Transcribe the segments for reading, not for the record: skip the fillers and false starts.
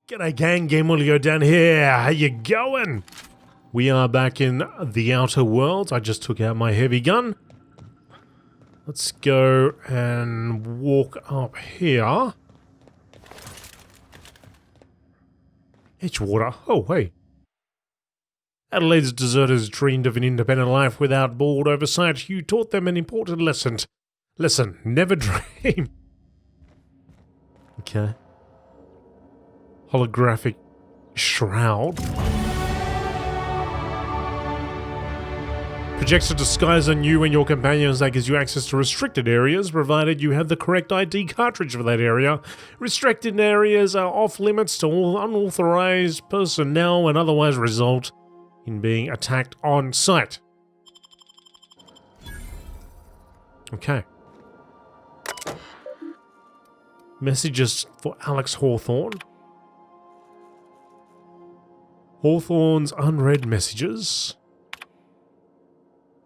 G'day gang, GameolioDan here, how you going? We are back in the Outer Worlds. I just took out my heavy gun. Let's go and walk up here. Edgewater, oh hey. Adelaide's deserters dreamed of an independent life without board oversight. You taught them an important lesson. Listen, never dream. Okay. Holographic shroud. Projects a disguise on you and your companions that gives you access to restricted areas, provided you have the correct ID cartridge for that area. Restricted areas are off limits to all unauthorized personnel and otherwise result in being attacked on sight. Okay. Messages for Alex Hawthorne. Hawthorne's unread messages.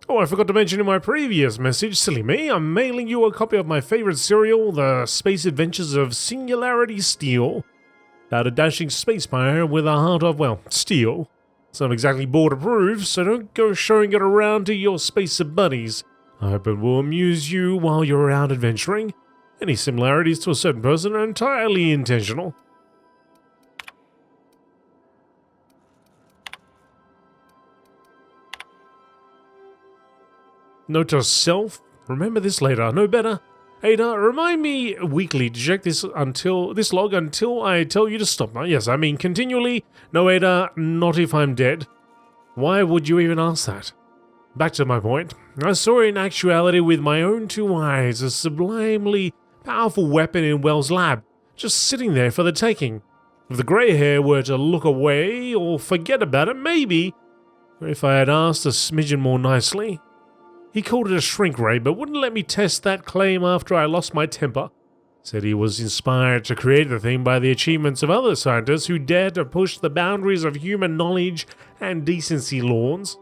Oh, I forgot to mention in my previous message, silly me, I'm mailing you a copy of my favorite serial, The Space Adventures of Singularity Steel. About a dashing space pirate with a heart of, well, steel. It's not exactly board approved, so don't go showing it around to your space buddies. I hope it will amuse you while you're out adventuring. Any similarities to a certain person are entirely intentional. Note to self, remember this later, no better. Ada, remind me weekly to check this log until I tell you to stop. Yes, I mean continually. No, Ada, not if I'm dead. Why would you even ask that? Back to my point. I saw in actuality with my own two eyes a sublimely powerful weapon in Wells' lab, just sitting there for the taking. If the grey hair were to look away or forget about it, maybe. If I had asked a smidgen more nicely. He called it a shrink ray, but wouldn't let me test that claim after I lost my temper. Said he was inspired to create the thing by the achievements of other scientists who dared to push the boundaries of human knowledge and decency laws.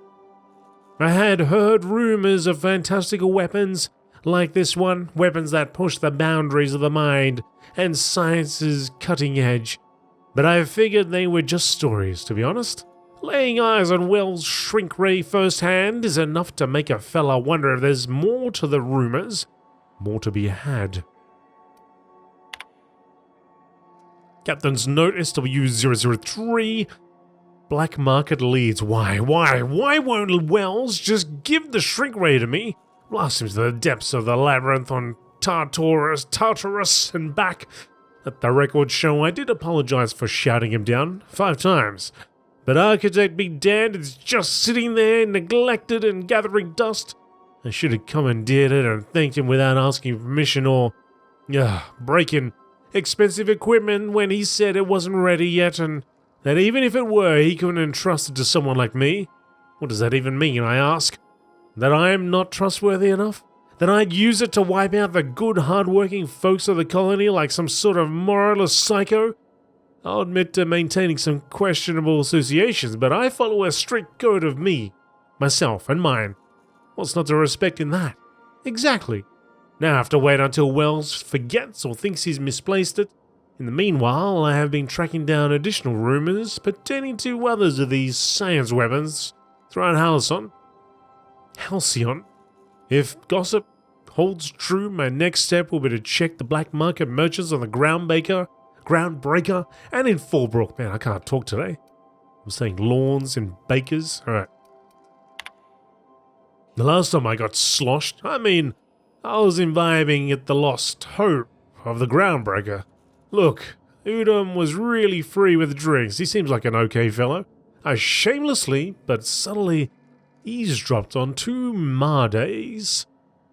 I had heard rumors of fantastical weapons like this one, weapons that push the boundaries of the mind and science's cutting edge. But I figured they were just stories, to be honest. Laying eyes on Wells' shrink ray firsthand is enough to make a fella wonder if there's more to the rumors, more to be had. Captain's note SW003. Black market leads. Why won't Wells just give the shrink ray to me? Blast him to the depths of the labyrinth on Tartarus and back. Let the record show I did apologize for shouting him down 5 times. But architect be damned, it's just sitting there, neglected and gathering dust. I should have commandeered it and thanked him without asking permission or breaking expensive equipment when he said it wasn't ready yet, and that even if it were, he couldn't entrust it to someone like me. What does that even mean, I ask? That I am not trustworthy enough? That I'd use it to wipe out the good, hard-working folks of the colony like some sort of moralist psycho? I'll admit to maintaining some questionable associations, but I follow a strict code of me, myself, and mine. What's not to respect in that? Exactly. Now I have to wait until Wells forgets or thinks he's misplaced it. In the meanwhile, I have been tracking down additional rumors pertaining to others of these science weapons throughout Halcyon. If gossip holds true, my next step will be to check the black market merchants on the Groundbreaker, and in Fallbrook. Man, I can't talk today. I'm saying lawns and bakers. Alright. The last time I got sloshed, I was imbibing at the lost hope of the Groundbreaker. Look, Udom was really free with drinks. He seems like an okay fellow. I shamelessly, but subtly, eavesdropped on 2 Mardays,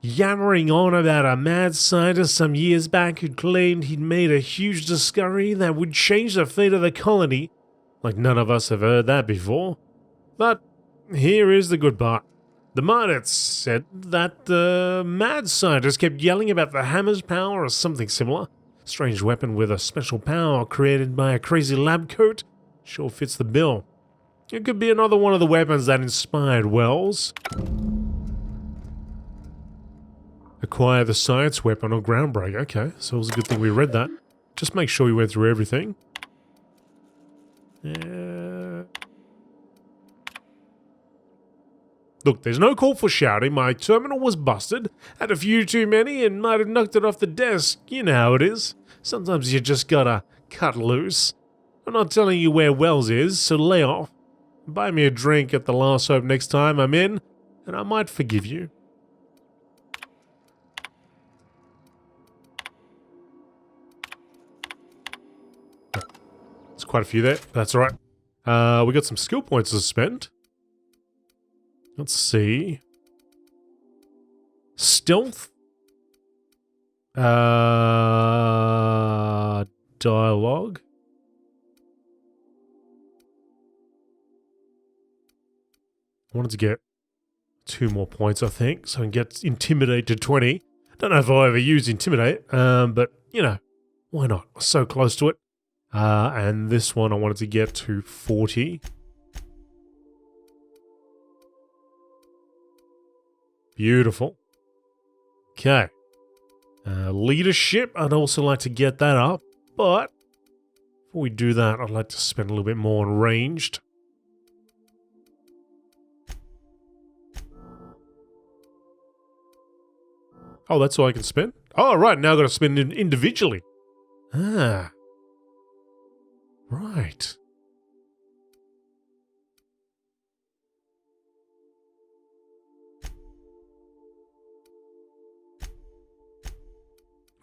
yammering on about a mad scientist some years back who claimed he'd made a huge discovery that would change the fate of the colony. Like none of us have heard that before. But here is the good part. The Mardates said that the mad scientist kept yelling about the hammer's power or something similar. Strange weapon with a special power created by a crazy lab coat. Sure fits the bill. It could be another one of the weapons that inspired Wells. Acquire the science weapon on Groundbreaker. Okay, so it was a good thing we read that. Just make sure we went through everything. Look, there's no call for shouting. My terminal was busted. Had a few too many and might have knocked it off the desk. You know how it is. Sometimes you just gotta cut loose. I'm not telling you where Wells is, so lay off. Buy me a drink at the last hope next time I'm in, and I might forgive you. There's quite a few there. That's all right. We got some skill points to spend. Let's see. Stealth. Dialogue. I wanted to get 2 more points, I think, so I can get Intimidate to 20. Don't know if I'll ever use Intimidate, but, you know, why not? So close to it. And this one I wanted to get to 40. Beautiful. Okay. Leadership, I'd also like to get that up, but before we do that, I'd like to spend a little bit more on ranged. Oh, that's all I can spend? Oh, right, now I've got to spend it individually. Ah. Right.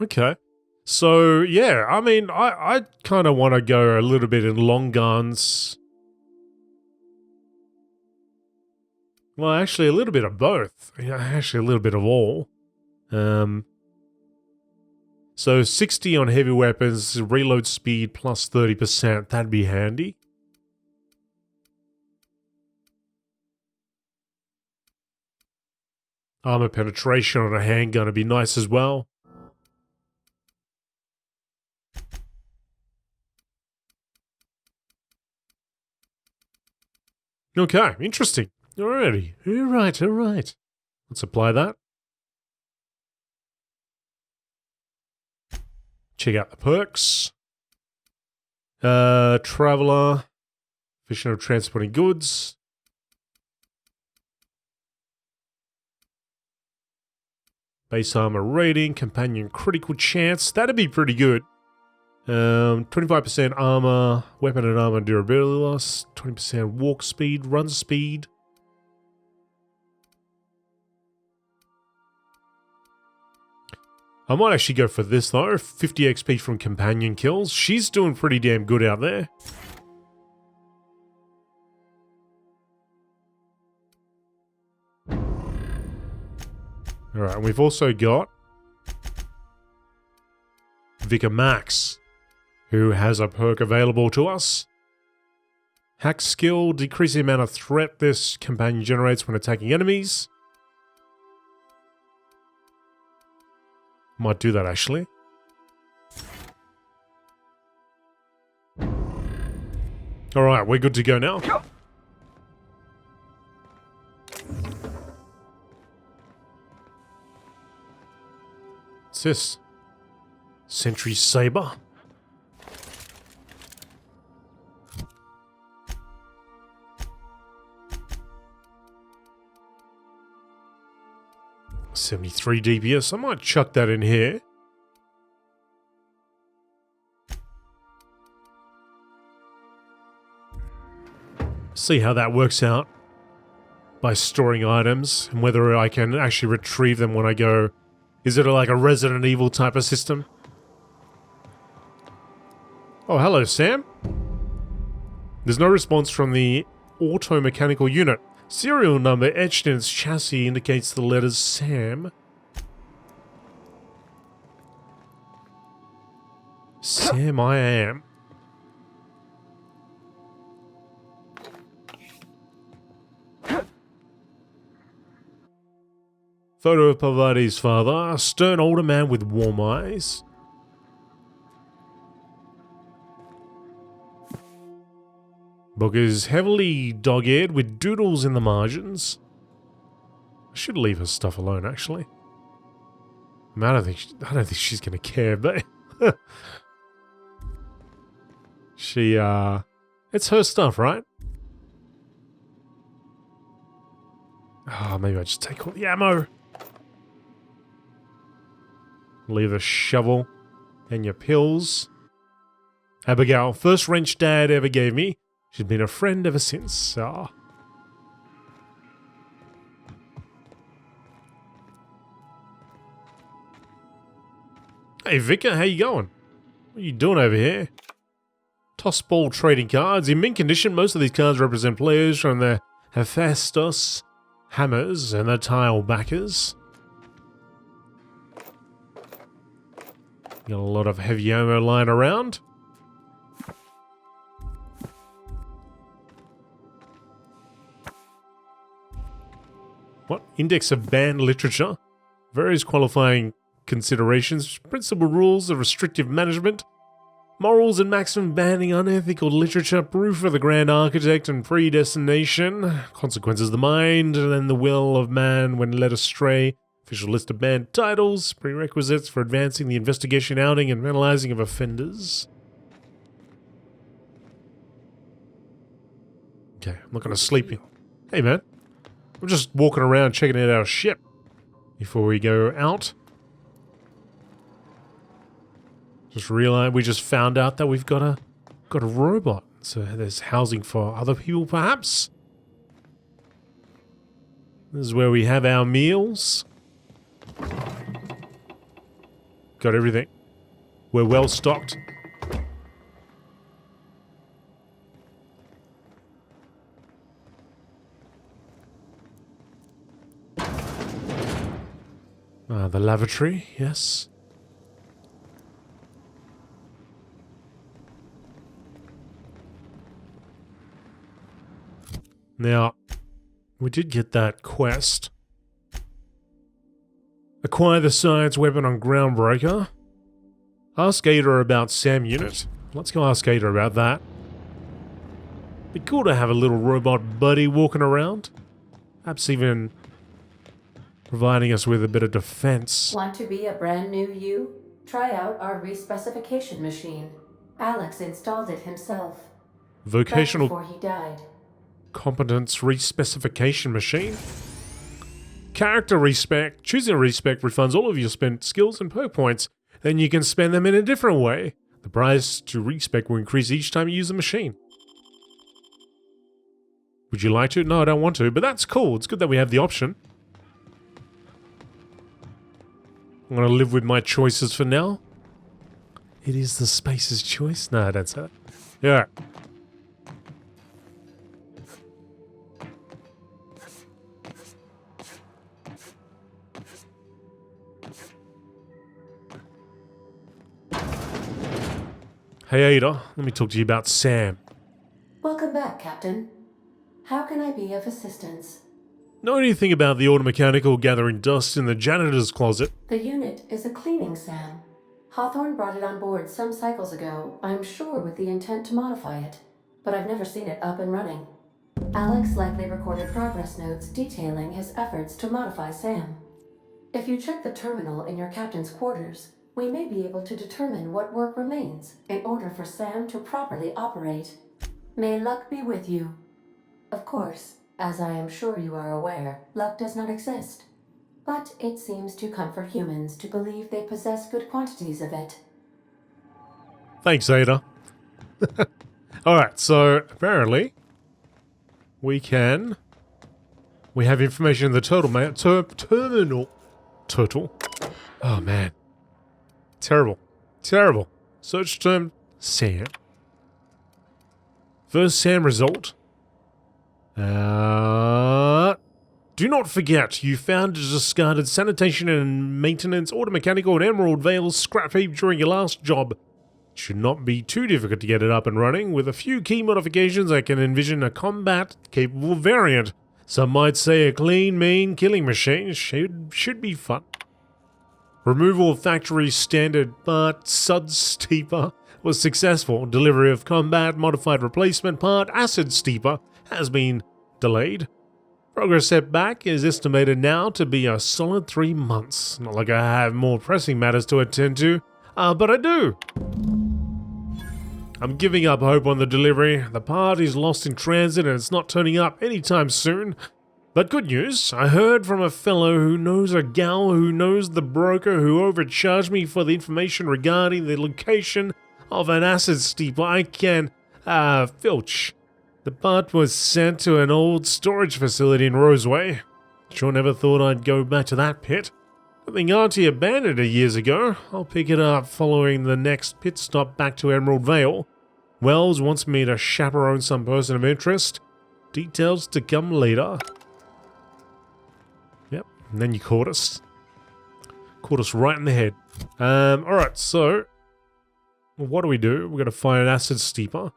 Okay. So, yeah, I mean, I kind of want to go a little bit in long guns. Well, actually, a little bit of both. Yeah, actually, a little bit of all. So 60 on heavy weapons, reload speed plus 30%. That'd be handy. Armor penetration on a handgun would be nice as well. Okay, interesting. Alrighty. Alright. Let's apply that. Check out the perks. Traveler. Efficient of transporting goods. Base armor rating. Companion critical chance. That'd be pretty good. 25% armor. Weapon and armor durability loss. 20% walk speed. Run speed. I might actually go for this though, 50 XP from companion kills. She's doing pretty damn good out there. Alright, we've also got Vicar Max, who has a perk available to us. Hack skill, decrease the amount of threat this companion generates when attacking enemies. Might do that actually. Alright, we're good to go now. What's this? Sentry Saber. .73 DPS. I might chuck that in here. See how that works out by storing items and whether I can actually retrieve them when I go. Is it like a Resident Evil type of system? Oh, hello, Sam. There's no response from the auto-mechanical unit. Serial number etched in its chassis indicates the letters Sam. Sam I am. Photo of Pavati's father, a stern older man with warm eyes. Book is heavily dog-eared with doodles in the margins. I should leave her stuff alone, actually. I mean, I don't think she's gonna care, but she It's her stuff, right? Oh, maybe I just take all the ammo. Leave the shovel and your pills. Abigail, first wrench Dad ever gave me. She's been a friend ever since. Ah. Hey Vicar, how you going? What are you doing over here? Toss ball trading cards. In mint condition, most of these cards represent players from the Hephaestus, Hammers, and the Tile Backers. Got a lot of heavy ammo lying around. What? Index of banned literature. Various qualifying considerations. Principal rules of restrictive management. Morals and maximum banning unethical literature. Proof of the grand architect and predestination. Consequences of the mind and then the will of man when led astray. Official list of banned titles. Prerequisites for advancing the investigation, outing, and penalizing of offenders. Okay, I'm not going to sleep. Hey man. I'm just walking around checking out our ship before we go out. Just realized we just found out that we've got a robot. So there's housing for other people perhaps. This is where we have our meals. Got everything. We're well stocked. The lavatory, yes. Now, we did get that quest. Acquire the science weapon on Groundbreaker. Ask Ada about SAM unit. Let's go ask Ada about that. Be cool to have a little robot buddy walking around. Perhaps even providing us with a bit of defense. Want to be a brand new you? Try out our respecification machine. Alex installed it himself. Vocational right before he died. Competence respecification machine. Character respec. Choosing a respec refunds all of your spent skills and perk points. Then you can spend them in a different way. The price to respec will increase each time you use the machine. Would you like to? No, I don't want to, but that's cool. It's good that we have the option. I'm going to live with my choices for now. It is the space's choice? No, don't say that. Yeah. Hey Ada, let me talk to you about Sam. Welcome back, Captain. How can I be of assistance? Know anything about the automechanical gathering dust in the janitor's closet? The unit is a cleaning SAM. Hawthorne brought it on board some cycles ago, I'm sure with the intent to modify it, but I've never seen it up and running. Alex likely recorded progress notes detailing his efforts to modify SAM. If you check the terminal in your captain's quarters, we may be able to determine what work remains in order for SAM to properly operate. May luck be with you. Of course, as I am sure you are aware, luck does not exist. But it seems to comfort humans to believe they possess good quantities of it. Thanks, Ada. Alright, so apparently we have information in the terminal. Turtle. Oh man. Terrible. Terrible. Search term SAM. First SAM result. Do not forget, you found a discarded sanitation and maintenance, automechanical, and emerald veil scrap heap during your last job. It should not be too difficult to get it up and running. With a few key modifications, I can envision a combat-capable variant. Some might say a clean, mean killing machine should be fun. Removal of factory standard part Sud Steeper was successful. Delivery of combat modified replacement part Acid Steeper has been delayed. Progress setback is estimated now to be a solid 3 months. Not like I have more pressing matters to attend to, but I do. I'm giving up hope on the delivery. The part is lost in transit and it's not turning up anytime soon. But good news, I heard from a fellow who knows a gal who knows the broker who overcharged me for the information regarding the location of an acid steeple. I can, filch. The part was sent to an old storage facility in Roseway. Sure never thought I'd go back to that pit. I think Auntie abandoned it years ago. I'll pick it up following the next pit stop back to Emerald Vale. Wells wants me to chaperone some person of interest. Details to come later. Yep, and then you caught us. Caught us right in the head. Alright, so what do? We're going to find an acid steeper.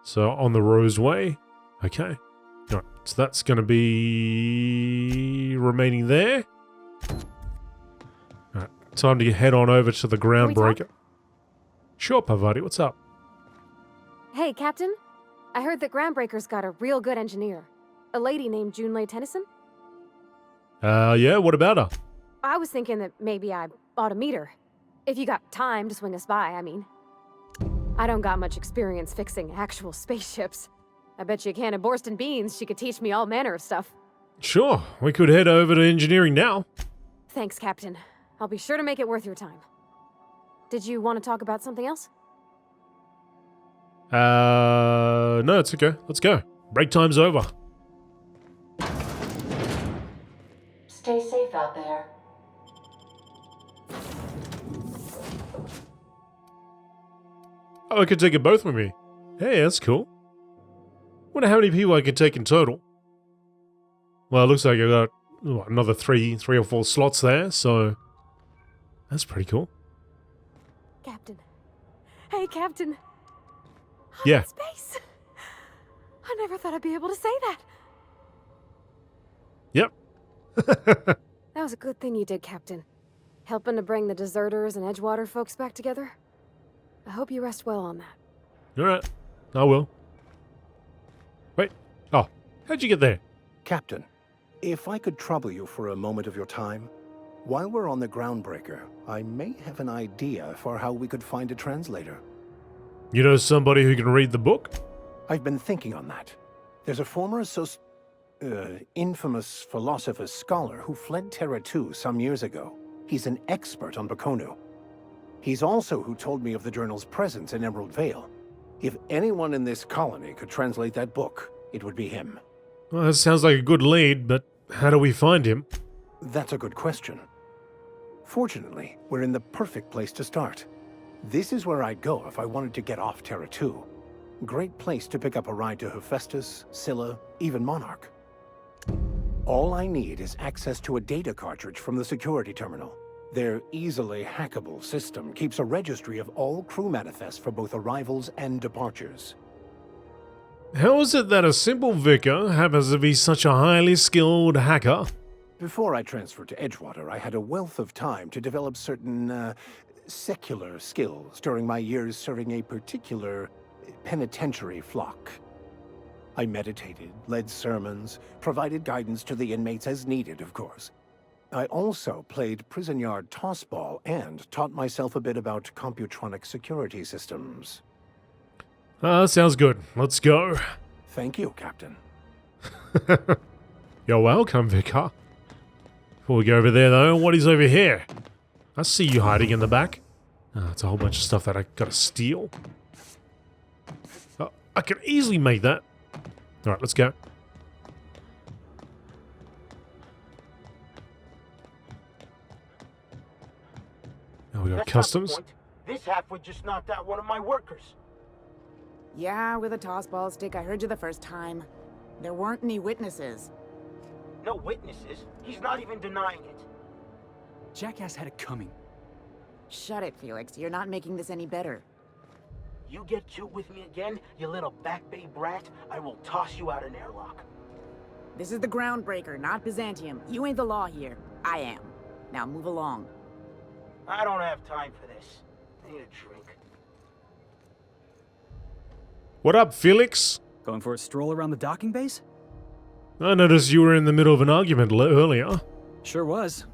So on the Roseway. Okay. Alright, so that's going to be remaining there. Alright, time to head on over to the groundbreaker. Sure, Pavati, what's up? Hey, Captain. I heard that Groundbreaker's got a real good engineer. A lady named Junlei Tennyson. Yeah, what about her? I was thinking that maybe I ought to meet her. If you got time to swing us by, I mean. I don't got much experience fixing actual spaceships. I bet you a can of Borston beans she could teach me all manner of stuff. Sure, we could head over to engineering now. Thanks, Captain. I'll be sure to make it worth your time. Did you want to talk about something else? No, it's okay. Let's go. Break time's over. Stay safe out there. Oh, I could take it both with me. Hey, that's cool. Wonder how many people I can take in total. Well, it looks like I got another three or four slots there, so that's pretty cool. Captain. Hey, Captain. I'm Yeah. in space. I never thought I'd be able to say that. Yep. That was a good thing you did, Captain. Helping to bring the deserters and Edgewater folks back together. I hope you rest well on that. Alright, I will. Wait. Oh, how'd you get there? Captain, if I could trouble you for a moment of your time, while we're on the Groundbreaker, I may have an idea for how we could find a translator. You know somebody who can read the book? I've been thinking on that. There's a former infamous philosopher scholar who fled Terra 2 some years ago. He's an expert on Bakonu. He's also who told me of the journal's presence in Emerald Vale. If anyone in this colony could translate that book, it would be him. Well, that sounds like a good lead, but how do we find him? That's a good question. Fortunately, we're in the perfect place to start. This is where I'd go if I wanted to get off Terra 2. Great place to pick up a ride to Hephaestus, Scylla, even Monarch. All I need is access to a data cartridge from the security terminal. Their easily hackable system keeps a registry of all crew manifests for both arrivals and departures. How is it that a simple vicar happens to be such a highly skilled hacker? Before I transferred to Edgewater, I had a wealth of time to develop certain, secular skills during my years serving a particular penitentiary flock. I meditated, led sermons, provided guidance to the inmates as needed, of course. I also played prison yard tossball and taught myself a bit about computronic security systems. Sounds good. Let's go. Thank you, Captain. You're welcome, Vicar. Before we go over there, though, what is over here? I see you hiding in the back. It's a whole bunch of stuff that I gotta steal. Oh, I can easily make that. Alright, let's go. Oh, we got That's customs. not the point. This halfwit just knocked out one of my workers. Yeah, with a tossball stick, I heard you the first time. There weren't any witnesses. No witnesses. He's not even denying it. Jackass had it coming. Shut it, Felix. You're not making this any better. You get cute with me again, you little back bay brat, I will toss you out an airlock. This is the Groundbreaker, not Byzantium. You ain't the law here. I am. Now move along. I don't have time for this. I need a drink. What up, Felix? Going for a stroll around the docking base? I noticed you were in the middle of an argument earlier. Sure was.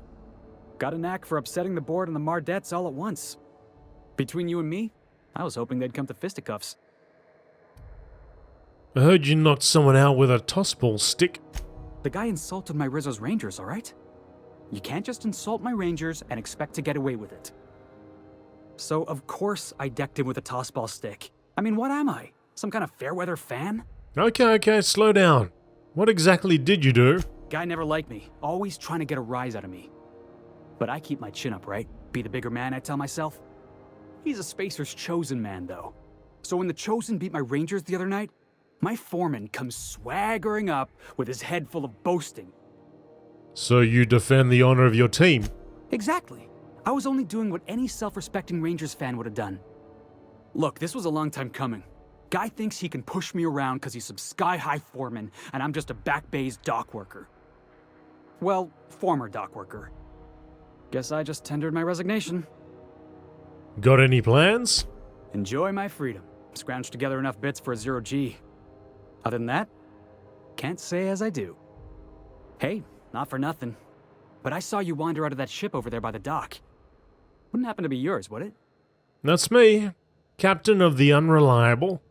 Got a knack for upsetting the board and the Mardettes all at once. Between you and me, I was hoping they'd come to fisticuffs. I heard you knocked someone out with a tossball stick. The guy insulted my Rizzo's Rangers, alright? You can't just insult my Rangers and expect to get away with it. So, of course, I decked him with a tossball stick. I mean, what am I? Some kind of fair-weather fan? Okay, slow down. What exactly did you do? Guy never liked me, always trying to get a rise out of me. But I keep my chin up, right? Be the bigger man, I tell myself. He's a Spacer's chosen man, though. So when the Chosen beat my Rangers the other night, my foreman comes swaggering up with his head full of boasting. So you defend the honor of your team? Exactly. I was only doing what any self-respecting Rangers fan would have done. Look, this was a long time coming. Guy thinks he can push me around because he's some sky-high foreman, and I'm just a back bay's dock worker. Well, former dock worker. Guess I just tendered my resignation. Got any plans? Enjoy my freedom. Scrounged together enough bits for a 0G. Other than that, can't say as I do. Hey, not for nothing, but I saw you wander out of that ship over there by the dock. Wouldn't happen to be yours, would it? That's me, Captain of the Unreliable.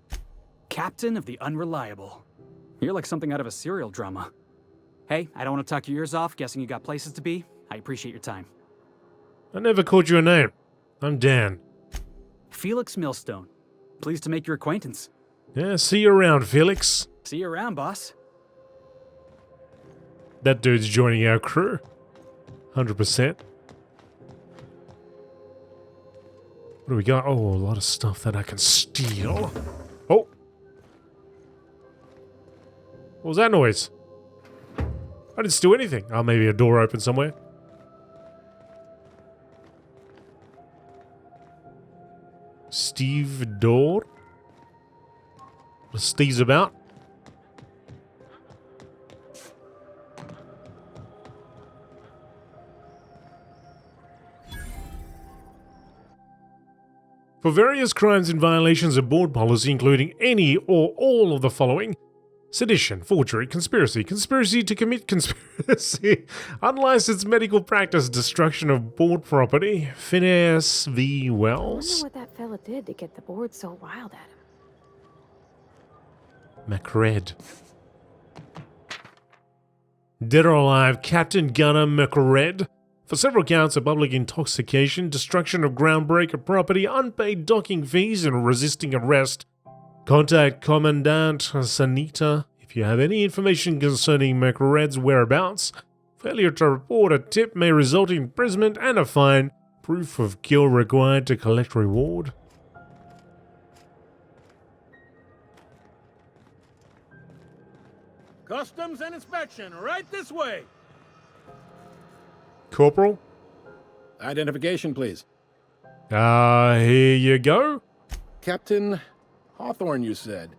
Captain of the Unreliable. You're like something out of a serial drama. Hey, I don't want to talk your ears off, guessing you got places to be. I appreciate your time. I never called you a name. I'm Dan. Felix Millstone. Pleased to make your acquaintance. Yeah, see you around, Felix. See you around, boss. That dude's joining our crew. 100%. What do we got? Oh, a lot of stuff that I can steal. Oh! What was that noise? I didn't steal anything. Oh, maybe a door open somewhere. Steve Door? Steve's about. For various crimes and violations of board policy, including any or all of the following: sedition, forgery, conspiracy, conspiracy to commit conspiracy, unlicensed medical practice, destruction of board property, Phineas v. I wonder Wells, what that fella did to get the board so wild at him. McRed. Dead or alive, Captain Gunnar McRed, for several counts of public intoxication, destruction of groundbreaker property, unpaid docking fees, and resisting arrest. Contact Commandant Sanita if you have any information concerning McRed's whereabouts. Failure to report a tip may result in imprisonment and a fine. Proof of kill required to collect reward. Customs and inspection, right this way. Corporal? Identification, please. Here you go. Captain Hawthorne, you said.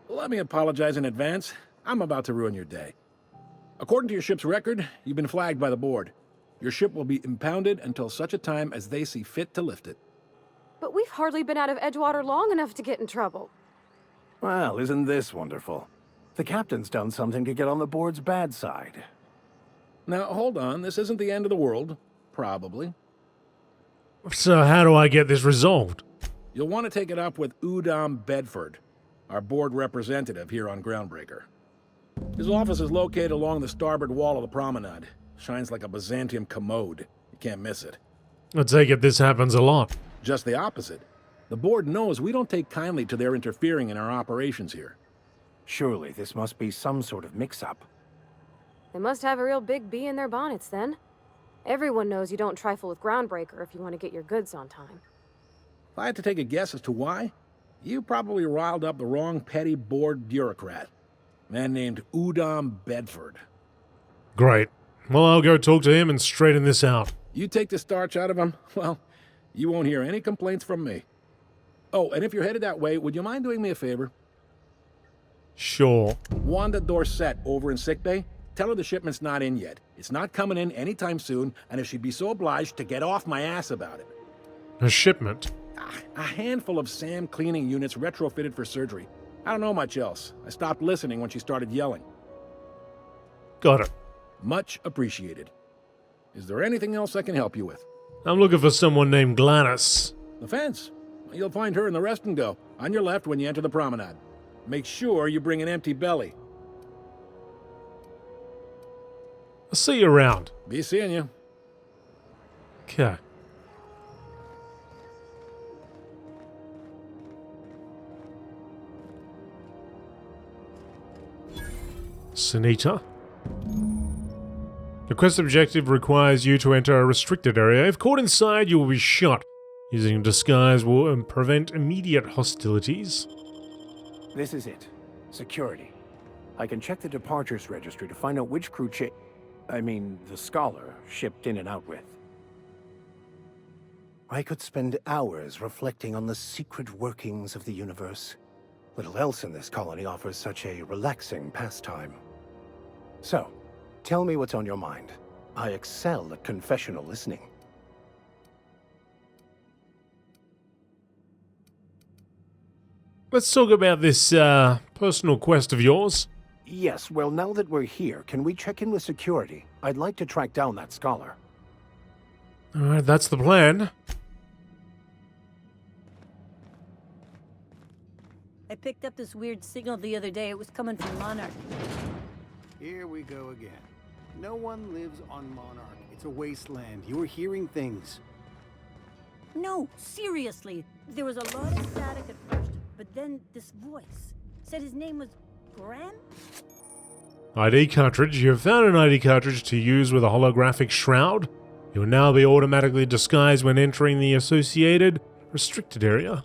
Let me apologize in advance. I'm about to ruin your day. According to your ship's record, you've been flagged by the board. Your ship will be impounded until such a time as they see fit to lift it. But we've hardly been out of Edgewater long enough to get in trouble. Well, isn't this wonderful? The captain's done something to get on the board's bad side. Now, hold on. This isn't the end of the world. Probably. So how do I get this resolved? You'll want to take it up with Udom Bedford, our board representative here on Groundbreaker. His office is located along the starboard wall of the promenade. Shines like a Byzantium commode. You can't miss it. I take it this happens a lot. Just the opposite. The board knows we don't take kindly to their interfering in our operations here. Surely this must be some sort of mix-up. They must have a real big bee in their bonnets then. Everyone knows you don't trifle with Groundbreaker if you want to get your goods on time. If I had to take a guess as to why, you probably riled up the wrong petty board bureaucrat. A man named Udom Bedford. Great. Well, I'll go talk to him and straighten this out. You take the starch out of him, well, you won't hear any complaints from me. Oh, and if you're headed that way, would you mind doing me a favor? Sure. Wanda Dorset over in sickbay, tell her the shipment's not in yet. It's not coming in anytime soon, and if she'd be so obliged to get off my ass about it. A shipment? A handful of SAM cleaning units retrofitted for surgery. I don't know much else. I stopped listening when she started yelling. Got it. Much appreciated. Is there anything else I can help you with? I'm looking for someone named Gladys. The fence. You'll find her in the rest and go, on your left when you enter the promenade. Make sure you bring an empty belly. I'll see you around. Be seeing you. Okay. Sunita. The quest objective requires you to enter a restricted area. If caught inside, you will be shot. Using a disguise will prevent immediate hostilities. This is it. Security. I can check the departures registry to find out which crew the Scholar shipped in and out with. I could spend hours reflecting on the secret workings of the universe. Little else in this colony offers such a relaxing pastime. So, tell me what's on your mind. I excel at confessional listening. Let's talk about this personal quest of yours. Yes, well, now that we're here, can we check in with security? I'd like to track down that Scholar. Alright, that's the plan. I picked up this weird signal the other day. It was coming from Monarch. Here we go again. No one lives on Monarch. It's a wasteland. You're hearing things. No, seriously. There was a lot of static at first, but then this voice said his name was Graham? ID cartridge. You have found an ID cartridge to use with a holographic shroud. You will now be automatically disguised when entering the associated restricted area.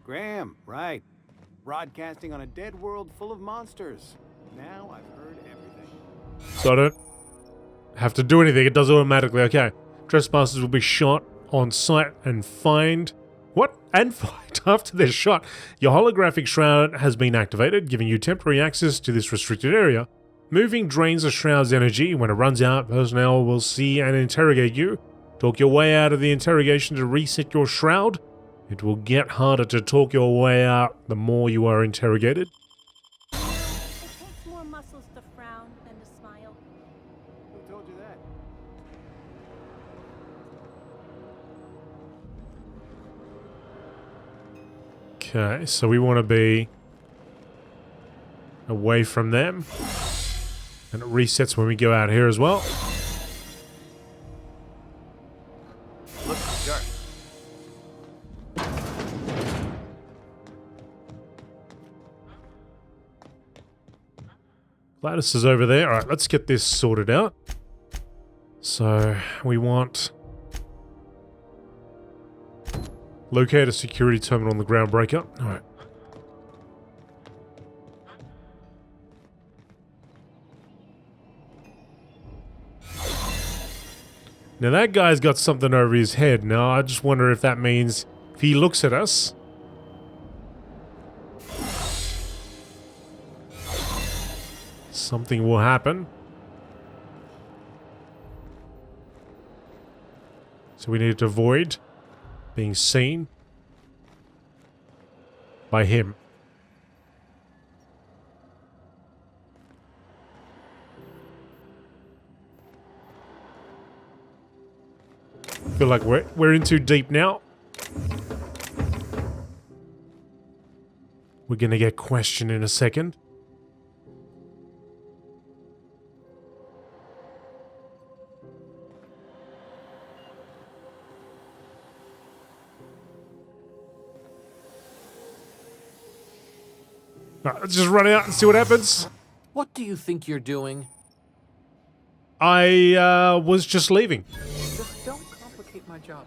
Graham, right. Broadcasting on a dead world full of monsters. Now I've heard everything. So I don't have to do anything. It does automatically. Okay. Trespassers will be shot on sight and fined. What? And fined after they're shot. Your holographic shroud has been activated, giving you temporary access to this restricted area. Moving drains the shroud's energy. When it runs out, personnel will see and interrogate you. Talk your way out of the interrogation to reset your shroud. It will get harder to talk your way out the more you are interrogated. It takes more muscles to frown than to smile. Who told you that? Okay, so we want to be away from them. And it resets when we go out here as well. Look sharp. Gladys is over there. Alright, let's get this sorted out. So, we want... locate a security terminal on the groundbreaker. Alright. Now that guy's got something over his head. Now I just wonder if that means if he looks at us... something will happen. So we need to avoid being seen by him. I feel like we're in too deep now. We're gonna get questioned in a second. Let's just run out and see what happens. What do you think you're doing? I was just leaving. Just don't complicate my job,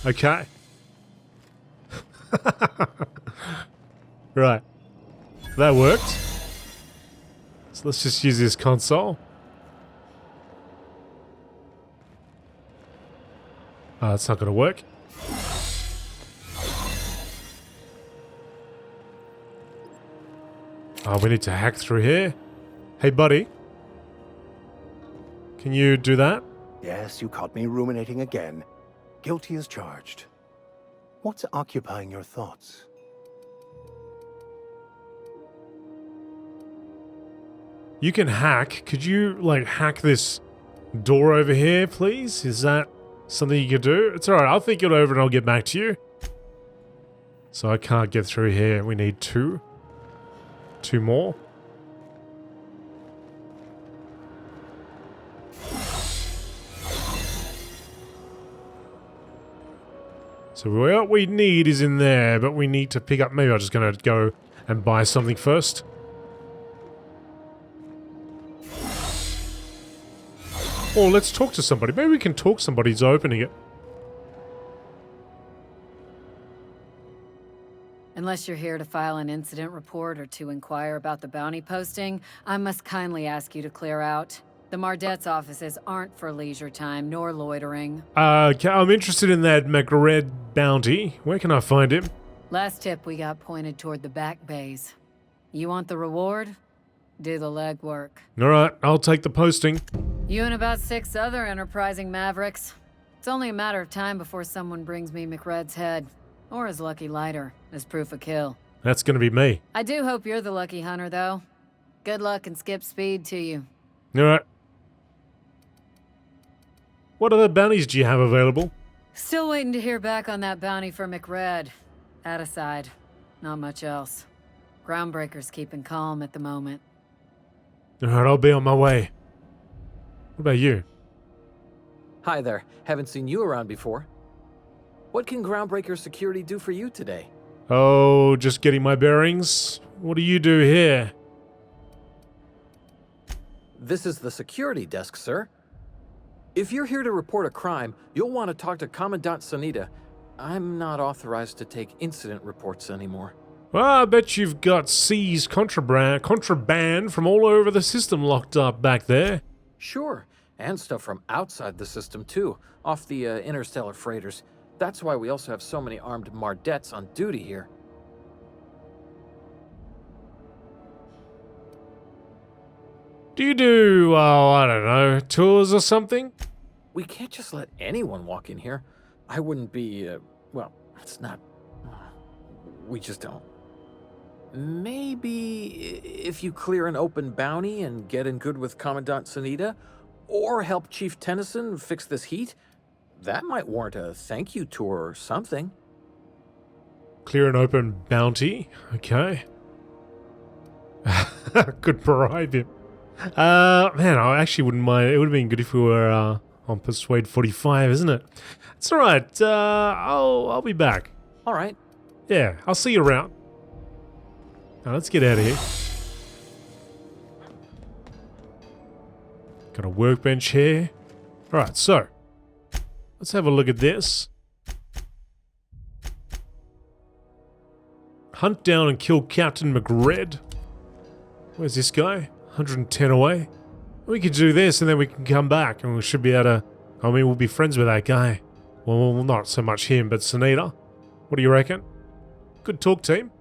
okay? Okay. Right. That worked. So let's just use this console. It's not going to work. Oh, we need to hack through here. Hey, buddy. Can you do that? Yes, you caught me ruminating again. Guilty as charged. What's occupying your thoughts? You can hack. Could you, like, hack this door over here, please? Is that something you could do? It's alright. I'll think it over and I'll get back to you. So I can't get through here. We need two. Two more. So what we need is in there, but we need to pick up... Maybe I'm just going to go and buy something first. Or let's talk to somebody. Maybe we can talk somebody's opening it. Unless you're here to file an incident report or to inquire about the bounty posting, I must kindly ask you to clear out. The Mardet's offices aren't for leisure time nor loitering. I'm interested in that McRed bounty. Where can I find him? Last tip we got pointed toward the back bays. You want the reward? Do the legwork. Alright, I'll take the posting. You and about 6 other enterprising mavericks. It's only a matter of time before someone brings me McRed's head. Or his lucky lighter, as proof of kill. That's gonna be me. I do hope you're the lucky hunter, though. Good luck and skip speed to you. Alright. What other bounties do you have available? Still waiting to hear back on that bounty for McRed. That aside, not much else. Groundbreaker's keeping calm at the moment. Alright, I'll be on my way. What about you? Hi there. Haven't seen you around before. What can Groundbreaker Security do for you today? Oh, just getting my bearings. What do you do here? This is the security desk, sir. If you're here to report a crime, you'll want to talk to Commandant Sunita. I'm not authorized to take incident reports anymore. Well, I bet you've got seized contraband from all over the system locked up back there. Sure, and stuff from outside the system too, off the interstellar freighters. That's why we also have so many armed Mardets on duty here. Do you do, I don't know, tours or something? We can't just let anyone walk in here. I wouldn't be, well, it's not... We just don't. Maybe if you clear an open bounty and get in good with Commandant Sunita, or help Chief Tennyson fix this heat, that might warrant a thank you tour or something. Clear an open bounty? Okay. Could bribe him. Man, I actually wouldn't mind. It would have been good if we were on Persuade 45, isn't it? It's alright. I'll be back. Alright. Yeah, I'll see you around. Now let's get out of here. Got a workbench here. Alright, so let's have a look at this. Hunt down and kill Captain McRed. Where's this guy? 110 away. We could do this and then we can come back and we should be able to... I mean, we'll be friends with that guy. Well, not so much him, but Sunita. What do you reckon? Good talk, team.